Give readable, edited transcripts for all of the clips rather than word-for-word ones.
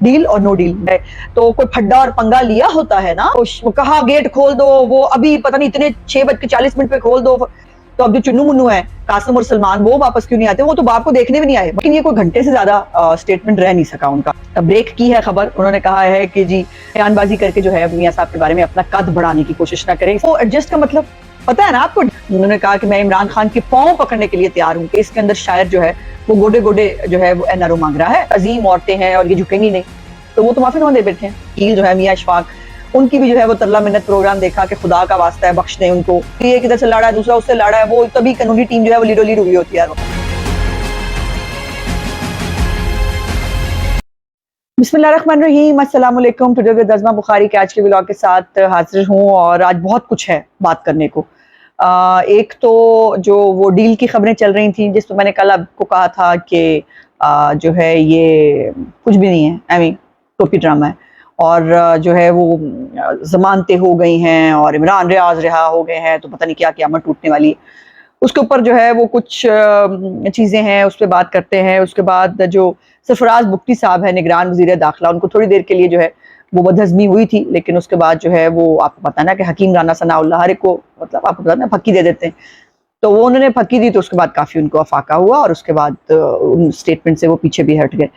Deal اور know deal ہے تو کوئی پھڈا اور پنگا لیا ہوتا ہے نا، وہ کہا گیٹ کھول دو، وہ ابھی پتہ نہیں اتنے 6:40 پہ کھول دو، تو اب جو چنو منو ہے قاسم اور سلمان وہ واپس کیوں نہیں آتے؟ وہ تو باپ کو دیکھنے بھی نہیں آئے، لیکن یہ کوئی گھنٹے سے زیادہ سٹیٹمنٹ رہ نہیں سکا ان کا۔ بریک کی ہے خبر، انہوں نے کہا ہے کہ جی بیان بازی کر کے جو ہے میاں صاحب کے بارے میں اپنا قد بڑھانے کی کوشش نہ کریں۔ وہ ایڈجسٹ کا مطلب پتا ہے نا آپ کو؟ انہوں نے کہا کہ میں عمران خان کے پاؤں پکڑنے کے لیے تیار ہوں، کہ اس کے اندر شاعر جو ہے وہ گوڈے گوڈے جو ہے وہ این آر او مانگ رہا ہے، عظیم عورتیں ہیں اور یہ جھکیں گی نہیں، تو وہ تو معافی مانگے بیٹھے ہیں۔ کیل جو ہے میاں اشفاق، ان کی بھی جو ہے وہ ترلا منت پروگرام دیکھا کہ خدا کا واسطہ ہے بخش دیں ان کو، یہ کدھر سے لڑا ہے دوسرا اس سے لڑا ہے، وہ تبھی قانونی ٹیم جو ہے وہ لیڈو لیڈ ہوئی ہوتی ہے۔ بسم اللہ الرحمن الرحیم، السلام علیکم۔ ٹوڈے ود نظمہ بخاری کے آج کے ولاگ کے ساتھ حاضر ہوں، اور آج بہت کچھ ہے بات کرنے کو۔ ایک تو جو وہ ڈیل کی خبریں چل رہی تھیں، جس پہ میں نے کل آپ کو کہا تھا کہ جو ہے یہ کچھ بھی نہیں ہے، ایویں ٹوپی ڈرامہ ہے، اور جو ہے وہ ضمانتیں ہو گئی ہیں اور عمران ریاض رہا ہو گئے ہیں، تو پتہ نہیں کیا قیامت ٹوٹنے والی ہے۔ اس کے اوپر جو ہے وہ کچھ چیزیں ہیں، اس پہ بات کرتے ہیں۔ اس کے بعد جو سرفراز بگٹی صاحب ہے نگران وزیر داخلہ، ان کو تھوڑی دیر کے لیے جو ہے وہ بدہضمی ہوئی تھی، لیکن اس کے بعد جو ہے وہ آپ کو پتہ ہے نا کہ حکیم رانا ثناء اللہ ہر ایک کو مطلب آپ کو پتہ نا پھکی دے دیتے ہیں، تو وہ انہوں نے پھکی دی تو اس کے بعد کافی ان کو افاقہ ہوا، اور اس کے بعد ان سٹیٹمنٹ سے وہ پیچھے بھی ہٹ گئے۔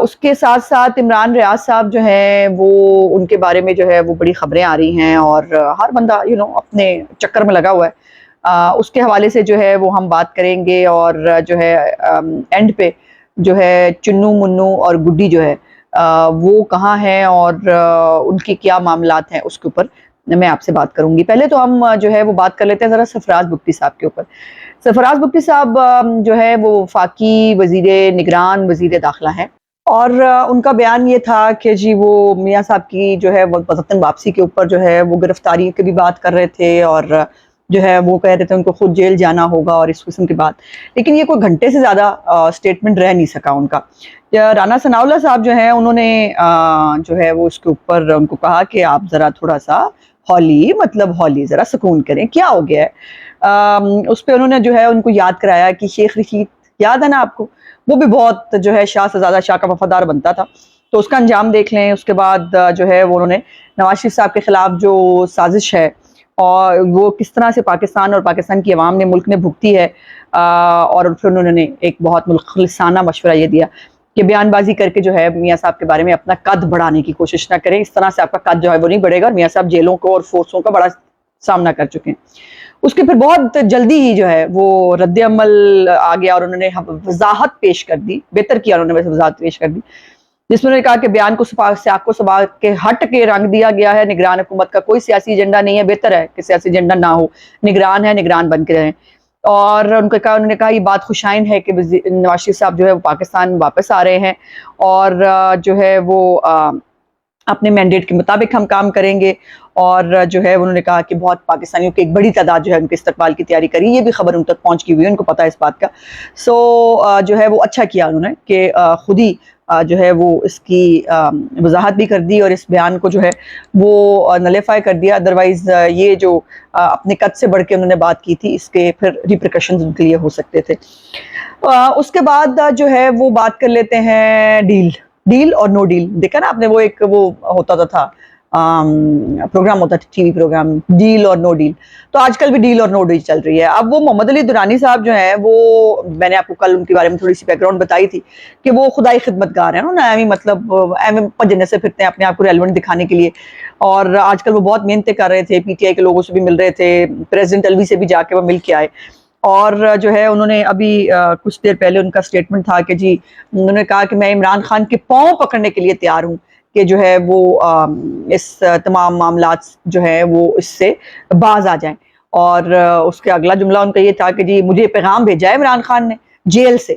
اس کے ساتھ ساتھ عمران ریاض صاحب جو ہیں وہ ان کے بارے میں جو ہے وہ بڑی خبریں آ رہی ہیں، اور ہر بندہ اپنے چکر میں لگا ہوا ہے۔ اس کے حوالے سے جو ہے وہ ہم بات کریں گے، اور جو ہے اینڈ پہ جو ہے چنو منو اور گڈی جو ہے وہ کہاں ہیں اور ان کی کیا معاملات ہیں، اس کے اوپر میں آپ سے بات کروں گی۔ پہلے تو ہم جو ہے وہ بات کر لیتے ہیں ذرا سرفراز بگٹی صاحب کے اوپر۔ سرفراز بگٹی صاحب جو ہے وہ وفاقی وزیر نگران وزیر داخلہ ہیں، اور ان کا بیان یہ تھا کہ جی وہ میاں صاحب کی جو ہے وہ وطن واپسی کے اوپر جو ہے وہ گرفتاری کی بھی بات کر رہے تھے، اور جو ہے وہ کہہ رہے تھے ان کو خود جیل جانا ہوگا اور اس قسم کی بات، لیکن یہ کوئی گھنٹے سے زیادہ سٹیٹمنٹ رہ نہیں سکا ان کا۔ رانا ثناء اللہ صاحب جو ہیں انہوں نے جو ہے وہ اس کے اوپر ان کو کہا کہ آپ ذرا تھوڑا سا ہولی ذرا سکون کریں، کیا ہو گیا ہے؟ اس پہ انہوں نے جو ہے ان کو یاد کرایا کہ شیخ رشید یاد ہے نا آپ کو، وہ بھی بہت جو ہے شاہ سے زیادہ شاہ کا وفادار بنتا تھا، تو اس کا انجام دیکھ لیں۔ اس کے بعد جو ہے وہ انہوں نے نواز شریف صاحب کے خلاف جو سازش ہے اور وہ کس طرح سے پاکستان اور پاکستان کی عوام نے ملک میں بھگتی ہے، اور پھر انہوں نے ایک بہت مخلصانہ مشورہ یہ دیا کہ بیان بازی کر کے جو ہے میاں صاحب کے بارے میں اپنا قد بڑھانے کی کوشش نہ کریں، اس طرح سے آپ کا قد جو ہے وہ نہیں بڑھے گا، اور میاں صاحب جیلوں کو اور فورسوں کا بڑا سامنا کر چکے ہیں۔ اس کے پھر بہت جلدی ہی جو ہے وہ رد عمل آ گیا، اور انہوں نے وضاحت پیش کر دی، بہتر کیا انہوں نے ویسے وضاحت پیش کر دی، جس میں انہوں نے کہا کہ بیان کو سیاق و سباق کے ہٹ کے رنگ دیا گیا ہے، نگران حکومت کا کوئی سیاسی ایجنڈا نہیں ہے، بہتر ہے کہ سیاسی ایجنڈا نہ ہو، نگران ہے نگران بن کے رہیں۔ اور انہوں نے کہا یہ بات خوشائن ہے کہ نواز شریف صاحب جو ہے وہ پاکستان واپس آ رہے ہیں، اور جو ہے وہ اپنے مینڈیٹ کے مطابق ہم کام کریں گے، اور جو ہے انہوں نے کہا کہ بہت پاکستانیوں کی ایک بڑی تعداد جو ہے ان کے استقبال کی تیاری کری، یہ بھی خبر ان تک پہنچ کی ہوئی ہے، ان کو پتہ ہے اس بات کا۔ جو ہے وہ اچھا کیا انہوں نے کہ خود ہی جو ہے وہ اس کی وضاحت بھی کر دی، اور اس بیان کو جو ہے وہ نلیفائی کر دیا، ادروائز یہ جو اپنے قد سے بڑھ کے انہوں نے بات کی تھی، اس کے پھر ریپریکشنز ان کے لیے ہو سکتے تھے۔ اس کے بعد جو ہے وہ بات کر لیتے ہیں ڈیل اور نو ڈیل۔ دیکھا نا آپ نے وہ ایک وہ ہوتا تھا پروگرام ہوتا تھا، ٹی وی پروگرام، ڈیل اور نو ڈیل، تو آج کل بھی ڈیل اور نو ڈیل چل رہی ہے۔ اب وہ محمد علی درانی صاحب جو ہیں وہ میں نے آپ کو کل ان کے بارے میں تھوڑی سی بیک گراؤنڈ بتائی تھی کہ وہ خدائی خدمتگار ہیں، مطلب ایویں پجنے سے پھرتے ہیں اپنے آپ کو ریلیونٹ دکھانے کے لیے، اور آج کل وہ بہت محنتیں کر رہے تھے، پی ٹی آئی کے لوگوں سے بھی مل رہے تھے، پریزیڈنٹ الوی سے بھی جا کے وہ مل کے آئے، اور جو ہے انہوں نے ابھی کچھ دیر پہلے ان کا سٹیٹمنٹ تھا کہ جی انہوں نے کہا کہ میں عمران خان کے پاؤں پکڑنے کے لیے تیار ہوں، کہ جو ہے وہ اس تمام معاملات جو ہے وہ اس سے باز آ جائیں، اور اس کے اگلا جملہ ان کا یہ تھا کہ جی مجھے پیغام بھیجا ہے عمران خان نے جیل سے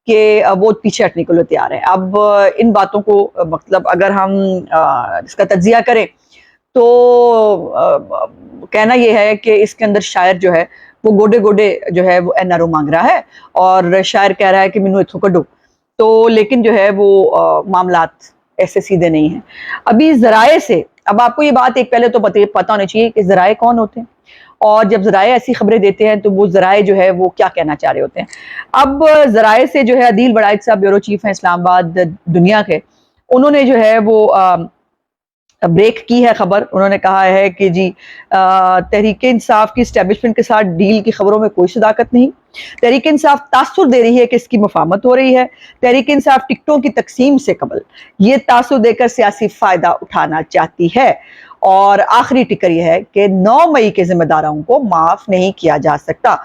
کہ وہ پیچھے ہٹنے کے لیے تیار ہے۔ اب ان باتوں کو مطلب اگر ہم اس کا تجزیہ کریں تو کہنا یہ ہے کہ اس کے اندر شاعر جو ہے وہ گوڈے گوڈے جو ہے وہ این آر او مانگ رہا ہے، اور شاعر کہہ رہا ہے کہ مینوں اتھوں کڈو، تو لیکن جو ہے وہ معاملات ایسے سیدھے نہیں ہیں۔ ابھی ذرائع سے، اب آپ کو یہ بات ایک پہلے تو پتہ ہونا چاہیے کہ ذرائع کون ہوتے ہیں، اور جب ذرائع ایسی خبریں دیتے ہیں تو وہ ذرائع جو ہے وہ کیا کہنا چاہ رہے ہوتے ہیں۔ اب ذرائع سے جو ہے عدیل بڑائچ صاحب بیورو چیف ہیں اسلام آباد دنیا کے، انہوں نے جو ہے وہ بریک کی ہے خبر. انہوں نے کہا ہے کہ جی تحریک انصاف کی اسٹیبلشمنٹ کے ساتھ ڈیل کی خبروں میں کوئی صداقت نہیں. تحریک انصاف تاثر دے رہی ہے کہ اس کی مفاہمت ہو رہی ہے. تحریک انصاف ٹکٹوں کی تقسیم سے قبل یہ تاثر دے کر سیاسی فائدہ اٹھانا چاہتی ہے. اور آخری ٹکر یہ ہے کہ 9 مئی کے ذمہ داروں کو معاف نہیں کیا جا سکتا.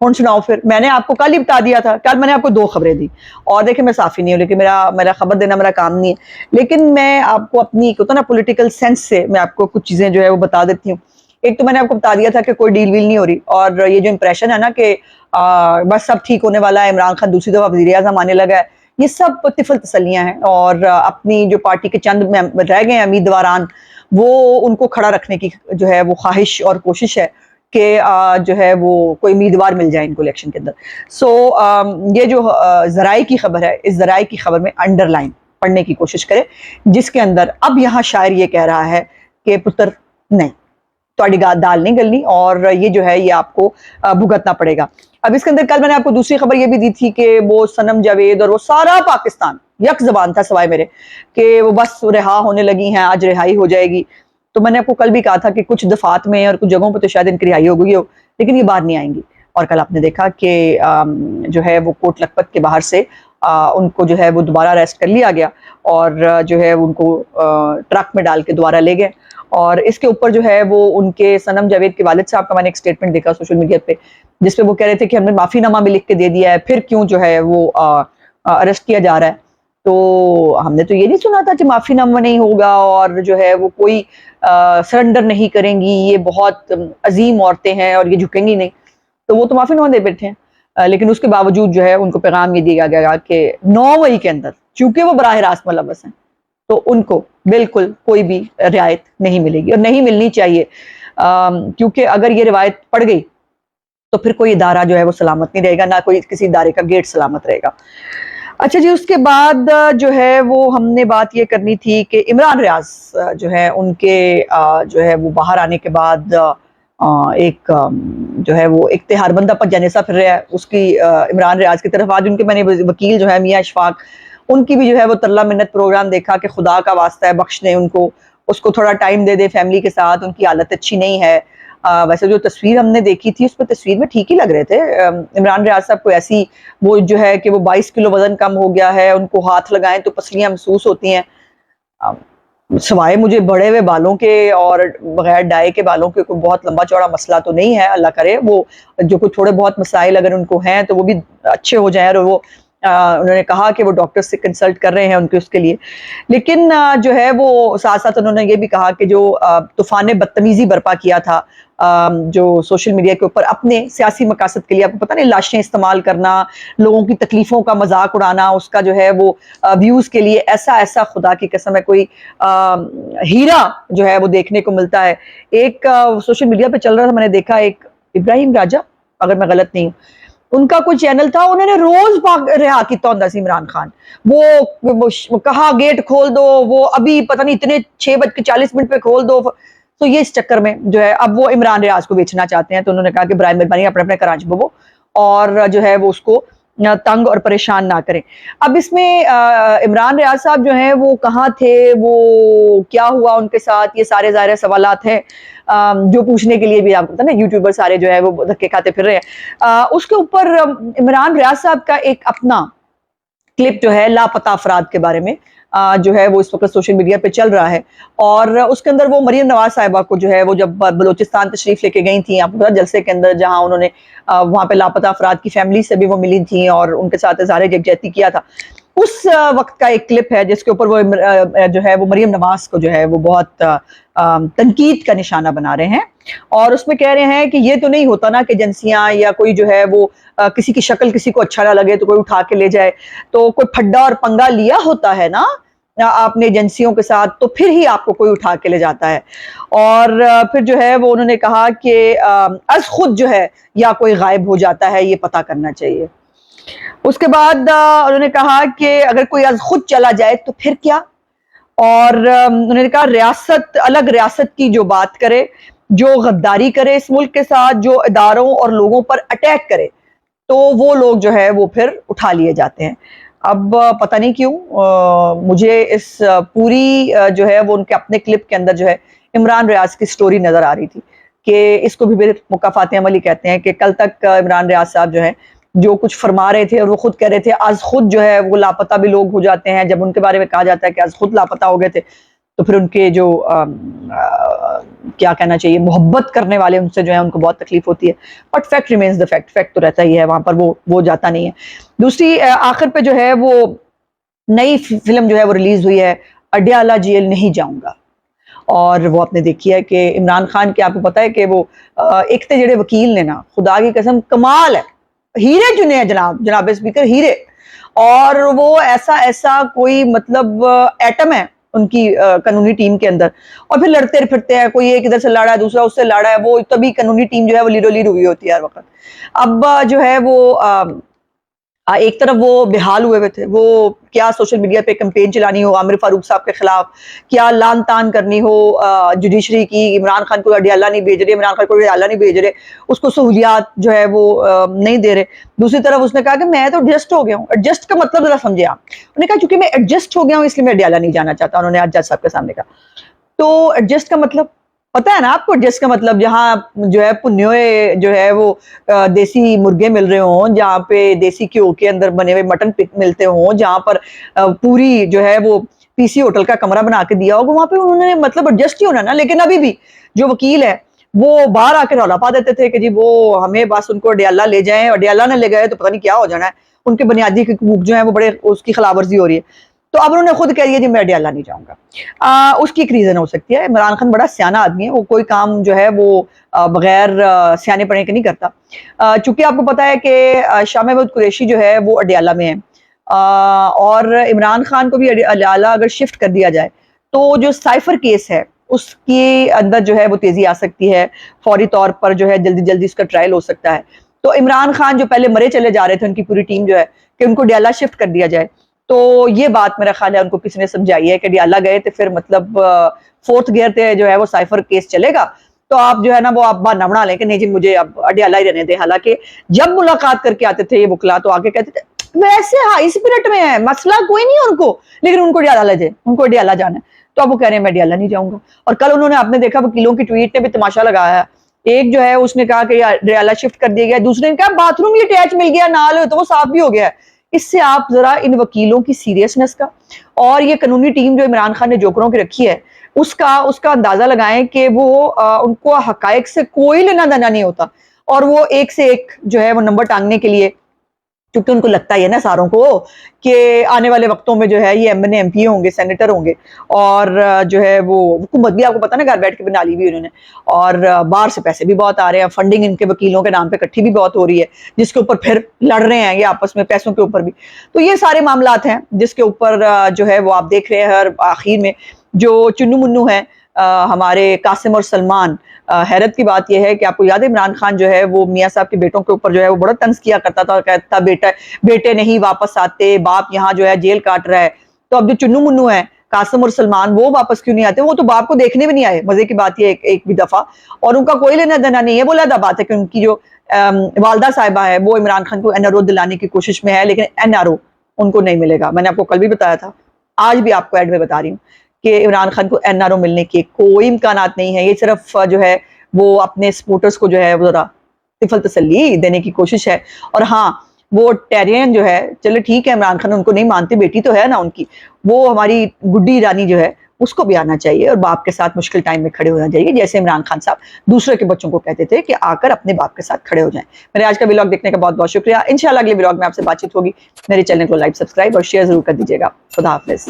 سناؤ پھر. میں نے آپ کو کل ہی بتا دیا تھا, کل میں نے آپ کو 2 خبریں دی, اور دیکھیں میں صافی نہیں ہوں, لیکن میرا خبر دینا میرا کام نہیں ہے, لیکن میں آپ کو اپنی ہوتا نا پولیٹیکل سینس سے میں آپ کو کچھ چیزیں جو ہے وہ بتا دیتی ہوں. ایک تو میں نے آپ کو بتا دیا تھا کہ کوئی ڈیل ویل نہیں ہو رہی, اور یہ جو امپریشن ہے نا کہ بس سب ٹھیک ہونے والا ہے, عمران خان دوسری دفعہ وزیر اعظم آنے لگا ہے, یہ سب طفل تسلیاں ہیں. اور اپنی جو پارٹی کے چند رہ گئے ہیں امیدواران, وہ ان کو کھڑا رکھنے کی جو ہے وہ خواہش اور کوشش ہے کہ جو ہے وہ کوئی امیدوار مل جائے ان کو الیکشن کے اندر. سو یہ جو ذرائع کی خبر ہے, اس ذرائع کی خبر میں انڈر لائن پڑھنے کی کوشش کرے, جس کے اندر اب یہاں شاعر یہ کہہ رہا ہے کہ پتر نہیں, تھوڑی دال نہیں گلنی, اور یہ جو ہے یہ آپ کو بھگتنا پڑے گا. اب اس کے اندر کل میں نے آپ کو دوسری خبر یہ بھی دی تھی کہ وہ صنم جاوید اور وہ سارا پاکستان یک زبان تھا سوائے میرے کہ وہ بس رہا ہونے لگی ہیں, آج رہائی ہو جائے گی. تو میں نے آپ کو کل بھی کہا تھا کہ کچھ دفعات میں اور کچھ جگہوں پہ تو شاید ان کی رہائی ہو گئی ہو, لیکن یہ باہر نہیں آئیں گی. اور کل آپ نے دیکھا کہ جو ہے وہ کوٹ لکھپت کے باہر سے ان کو جو ہے وہ دوبارہ اریسٹ کر لیا گیا, اور جو ہے ان کو ٹرک میں ڈال کے دوبارہ لے گئے. اور اس کے اوپر جو ہے وہ ان کے صنم جاوید کے والد صاحب کا میں نے ایک سٹیٹمنٹ دیکھا سوشل میڈیا پہ, جس پہ وہ کہہ رہے تھے کہ ہم نے معافی نامہ بھی لکھ کے دے دیا ہے, پھر کیوں جو ہے وہ اریسٹ کیا جا رہا ہے. تو ہم نے تو یہ نہیں سنا تھا کہ معافی نامہ نہیں ہوگا اور جو ہے وہ کوئی سرنڈر نہیں کریں گی, یہ بہت عظیم عورتیں ہیں اور یہ جھکیں گی نہیں. تو وہ تو معافی نامہ دے بیٹھے ہیں, لیکن اس کے باوجود جو ہے ان کو پیغام یہ دیا گیا کہ 9 مئی کے اندر چونکہ وہ براہ راست ملوث ہیں تو ان کو بالکل کوئی بھی رعایت نہیں ملے گی, اور نہیں ملنی چاہیے, کیونکہ اگر یہ روایت پڑ گئی تو پھر کوئی ادارہ جو ہے وہ سلامت نہیں رہے گا, نہ کوئی کسی ادارے کا گیٹ سلامت رہے گا. اچھا جی, اس کے بعد جو ہے وہ ہم نے بات یہ کرنی تھی کہ عمران ریاض جو ہے ان کے جو ہے وہ باہر آنے کے بعد ایک جو ہے وہ اختیار بندہ پر جانیسا پھر رہا ہے اس کی عمران ریاض کی طرف. آج ان کے میں نے وکیل جو ہے میاں اشفاق, ان کی بھی جو ہے وہ ترلا منت پروگرام دیکھا کہ خدا کا واسطہ ہے بخش دیں ان کو, اس کو تھوڑا ٹائم دے دے فیملی کے ساتھ, ان کی حالت اچھی نہیں ہے. ویسے جو تصویر ہم نے دیکھی تھی اس پہ تصویر میں ٹھیک ہی لگ رہے تھے. عمران ریاض صاحب کو ایسی وہ جو ہے کہ وہ 22 کلو وزن کم ہو گیا ہے, ان کو ہاتھ لگائیں تو پسلیاں محسوس ہوتی ہیں. سوائے مجھے بڑے ہوئے بالوں کے اور بغیر ڈائی کے بالوں کے کوئی بہت لمبا چوڑا مسئلہ تو نہیں ہے, اللہ کرے وہ جو کوئی تھوڑے بہت مسائل اگر ان کو ہیں تو وہ بھی اچھے ہو جائیں. اور وہ انہوں نے کہا کہ وہ ڈاکٹر سے کنسلٹ کر رہے ہیں ان کے اس کے لیے. لیکن جو ہے وہ ساتھ ساتھ انہوں نے یہ بھی کہا کہ جو طوفان بدتمیزی برپا کیا تھا جو سوشل میڈیا کے اوپر اپنے سیاسی مقاصد کے لیے, آپ کو پتہ نہیں لاشیں استعمال کرنا, لوگوں کی تکلیفوں کا مذاق اڑانا, اس کا جو ہے وہ ویوز کے لیے, ایسا خدا کی قسم ہے کوئی ہیرا جو ہے وہ دیکھنے کو ملتا ہے. ایک سوشل میڈیا پہ چل رہا تھا, میں نے دیکھا ایک ابراہیم راجہ اگر میں غلط نہیں ہوں, ان کا کوئی چینل تھا, انہوں نے روز رہا کیتا ہوندا سی عمران خان, وہ کہا گیٹ کھول دو, وہ ابھی پتہ نہیں اتنے 6:40 پہ کھول دو. تو یہ اس چکر میں جو ہے اب وہ عمران ریاض کو بیچنا چاہتے ہیں, تو انہوں نے کہا کہ برائے مہربانی اپنے کراچی ببو اور جو ہے وہ اس کو تنگ اور پریشان نہ کریں. اب اس میں عمران ریاض صاحب جو ہیں وہ کہاں تھے, وہ کیا ہوا ان کے ساتھ, یہ سارے ظاہر سوالات ہیں جو پوچھنے کے لیے بھی آپ کو نا یوٹیوبر سارے جو ہے وہ دھکے کھاتے پھر رہے ہیں. اس کے اوپر عمران ریاض صاحب کا ایک اپنا کلپ جو ہے لاپتہ افراد کے بارے میں جو ہے وہ اس وقت سوشل میڈیا پہ چل رہا ہے, اور اس کے اندر وہ مریم نواز صاحبہ کو جو ہے وہ جب بلوچستان تشریف لے کے گئی تھیں آپ کو جلسے کے اندر, جہاں انہوں نے وہاں پہ لاپتہ افراد کی فیملی سے بھی وہ ملی تھیں اور ان کے ساتھ اظہار یکجہتی کیا تھا, اس وقت کا ایک کلپ ہے جس کے اوپر وہ جو ہے وہ مریم نواز کو جو ہے وہ بہت تنقید کا نشانہ بنا رہے ہیں, اور اس میں کہہ رہے ہیں کہ یہ تو نہیں ہوتا نا کہ ایجنسیاں یا کوئی جو ہے وہ کسی کی شکل کسی کو اچھا نہ لگے تو کوئی اٹھا کے لے جائے, تو کوئی پھڈا اور پنگا لیا ہوتا ہے نا آپ نے ایجنسیوں کے ساتھ تو پھر ہی آپ کو کوئی اٹھا کے لے جاتا ہے. اور پھر جو ہے وہ انہوں نے کہا کہ از خود جو ہے یا کوئی غائب ہو جاتا ہے, یہ پتہ کرنا چاہیے. اس کے بعد انہوں نے کہا کہ اگر کوئی از خود چلا جائے تو پھر کیا, اور انہوں نے کہا ریاست الگ ریاست کی جو بات کرے, جو غداری کرے اس ملک کے ساتھ, جو اداروں اور لوگوں پر اٹیک کرے, تو وہ لوگ جو ہے وہ پھر اٹھا لیے جاتے ہیں. اب پتہ نہیں کیوں مجھے اس پوری جو ہے وہ ان کے اپنے کلپ کے اندر جو ہے عمران ریاض کی سٹوری نظر آ رہی تھی کہ اس کو بھی مکافات عملی کہتے ہیں، کہ کل تک عمران ریاض صاحب جو ہے جو کچھ فرما رہے تھے اور وہ خود کہہ رہے تھے آج خود جو ہے وہ لاپتہ بھی لوگ ہو جاتے ہیں، جب ان کے بارے میں کہا جاتا ہے کہ آج خود لاپتہ ہو گئے تھے تو پھر ان کے جو کیا کہنا چاہیے محبت کرنے والے ان سے جو ہے ان کو بہت تکلیف ہوتی ہے، but fact remains the fact, fact تو رہتا ہی ہے وہاں پر، وہ جاتا نہیں ہے۔ دوسری آخر پہ جو ہے وہ نئی فلم جو ہے وہ ریلیز ہوئی ہے، اڈیالہ جیل نہیں جاؤں گا، اور وہ آپ نے دیکھی ہے کہ عمران خان کے آپ کو پتا ہے کہ وہ ایک تے جڑے وکیل نے نا خدا کی قسم کمال ہے، ہیرے چنے ہیں جناب اسپیکر، ہیرے، اور وہ ایسا کوئی مطلب ایٹم ہے ان کی قانونی ٹیم کے اندر، اور پھر لڑتے پھرتے ہیں، کوئی ایک ادھر سے لڑا ہے دوسرا اس سے لڑا ہے، وہ تبھی قانونی ٹیم جو ہے وہ لیڈو لیڈ ہوئی ہوتی ہے ہر وقت۔ اب جو ہے وہ ایک طرف وہ بحال ہوئے تھے، وہ کیا سوشل میڈیا پہ کمپین چلانی ہو عامر فاروق صاحب کے خلاف، کیا لان تان کرنی ہو جوڈیشری کی، عمران خان کو اڈیالہ نہیں بھیج رہے، عمران خان کو اڈیالہ نہیں بھیج رہے، اس کو سہولیات جو ہے وہ نہیں دے رہے۔ دوسری طرف اس نے کہا کہ میں تو ایڈجسٹ ہو گیا ہوں، ایڈجسٹ کا مطلب ذرا سمجھے آپ، انہوں نے کہا چونکہ میں ایڈجسٹ ہو گیا ہوں اس لیے میں اڈیالہ نہیں جانا چاہتا، انہوں نے آج جج صاحب کے سامنے کہا۔ تو ایڈجسٹ کا مطلب پتہ ہے نا آپ کو، ایڈجسٹ کا مطلب جہاں جو ہے پنیوئے جو ہے وہ دیسی مرغے مل رہے ہوں، جہاں پہ دیسی گھیو کے اندر بنے ہوئے مٹن ملتے ہوں، جہاں پر پوری جو ہے وہ پی سی ہوٹل کا کمرہ بنا کے دیا ہوگا، وہاں پہ انہوں نے مطلب ایڈجسٹ ہی ہونا نا۔ لیکن ابھی بھی جو وکیل ہے وہ باہر آ کے رولا پا دیتے تھے کہ جی وہ ہمیں بس ان کو اڈیالہ لے جائیں، اڈیالہ نہ لے گئے تو پتہ نہیں کیا ہو جانا ہے، ان کے بنیادی حقوق جو ہیں وہ بڑے اس کی خلاف ورزی ہو رہی ہے۔ تو اب انہوں نے خود کہہ دیا جی میں اڈیالہ نہیں جاؤں گا۔ اس کی ایک ریزن ہو سکتی ہے، عمران خان بڑا سیانہ آدمی ہے، وہ کوئی کام جو ہے وہ بغیر سیانے پڑھنے کے نہیں کرتا۔ چونکہ آپ کو پتا ہے کہ شاہ محمود قریشی جو ہے وہ اڈیالہ میں ہے، اور عمران خان کو بھی اڈیالہ اگر شفٹ کر دیا جائے تو جو سائفر کیس ہے اس کے اندر جو ہے وہ تیزی آ سکتی ہے، فوری طور پر جو ہے جلدی جلدی اس کا ٹرائل ہو سکتا ہے۔ تو عمران خان جو پہلے مرے چلے جا رہے تھے ان کی پوری ٹیم جو ہے کہ ان کو اڈیالہ شفٹ کر دیا جائے، تو یہ بات میرا خیال ہے ان کو کسی نے سمجھائی ہے کہ اڈیالہ گئے تو پھر مطلب فورتھ گیئر پہ جو ہے وہ سائفر کیس چلے گا، تو آپ جو ہے نا وہ آپ بہانہ بنا لیں کہ نہیں جی مجھے اب اڈیالہ ہی رہنے دیں۔ حالانکہ جب ملاقات کر کے آتے تھے یہ وکلا تو آگے کہتے تھے ویسے ہائی اسپرٹ میں ہے، مسئلہ کوئی نہیں ہے ان کو، لیکن ان کو اڈیالہ لے جائے، ان کو اڈیالہ جانا ہے۔ تو اب وہ کہہ رہے ہیں میں اڈیالہ نہیں جاؤں گا، اور کل انہوں نے آپ نے دیکھا وکیلوں کی ٹویٹ نے بھی تماشا لگایا ہے، ایک جو ہے اس نے کہا کہ اڈیالہ شفٹ کر دیا گیا، دوسرے نے کہا باتھ روم بھی اٹیچ مل گیا نال تو وہ صاف بھی ہو گیا ہے۔ اس سے آپ ذرا ان وکیلوں کی سیریسنس کا اور یہ قانونی ٹیم جو عمران خان نے جوکروں کی رکھی ہے اس کا اندازہ لگائیں کہ وہ ان کو حقائق سے کوئی لینا دینا نہیں ہوتا، اور وہ ایک سے ایک جو ہے وہ نمبر ٹانگنے کے لیے، کیونکہ ان کو لگتا ہے نا ساروں کو کہ آنے والے وقتوں میں جو ہے یہ M N A M P ہوں گے، سینیٹر ہوں گے، اور جو ہے وہ حکومت بھی آپ کو پتا نا گھر بیٹھ کے بنا لی بھی انہوں نے، اور باہر سے پیسے بھی بہت آ رہے ہیں، فنڈنگ ان کے وکیلوں کے نام پہ اکٹھی بھی بہت ہو رہی ہے، جس کے اوپر پھر لڑ رہے ہیں یہ آپس میں پیسوں کے اوپر بھی۔ تو یہ سارے معاملات ہیں جس کے اوپر جو ہے وہ آپ دیکھ رہے ہیں ہر آخر میں جو چنو منو ہیں ہمارے قاسم اور سلمان۔ حیرت کی بات یہ ہے کہ آپ کو یاد ہے عمران خان جو ہے وہ میاں صاحب کے بیٹوں کے اوپر جو ہے وہ بڑا طنز کیا کرتا تھا، کہتا بیٹے نہیں واپس آتے، باپ یہاں جو ہے جیل کاٹ رہا ہے۔ تو اب جو چنو منو ہے قاسم اور سلمان وہ واپس کیوں نہیں آتے؟ وہ تو باپ کو دیکھنے بھی نہیں آئے، مزے کی بات یہ ایک بھی دفعہ، اور ان کا کوئی لینا دینا نہیں ہے۔ وہ علیحدہ بات ہے کہ ان کی جو والدہ صاحبہ ہے وہ عمران خان کو این آر او دلانے کی کوشش میں ہے، لیکن این آر او ان کو نہیں ملے گا۔ میں نے آپ کو کل بھی بتایا تھا، آج بھی آپ کو ایڈ میں بتا رہی ہوں کہ عمران خان کو این آر او ملنے کے کوئی امکانات نہیں ہے۔ یہ صرف جو ہے وہ اپنے سپورٹرز کو جو ہے وہ ذرا طفل تسلی دینے کی کوشش ہے۔ اور ہاں وہ ٹیرین جو ہے چلے ٹھیک ہے، عمران خان ان کو نہیں مانتے، بیٹی تو ہے نا ان کی، وہ ہماری گڈی رانی جو ہے اس کو بھی آنا چاہیے اور باپ کے ساتھ مشکل ٹائم میں کھڑے ہونا چاہیے، جیسے عمران خان صاحب دوسرے کے بچوں کو کہتے تھے کہ آ کر اپنے باپ کے ساتھ کھڑے ہو جائیں۔ میرے آج کا ولاگ دیکھنے کا بہت بہت شکریہ، انشاءاللہ اگلے ولاگ میں آپ سے بات چیت ہوگی۔ میرے چینل کو لائک، سبسکرائب اور شیئر ضرور کر دیجیے گا۔ خدا حافظ۔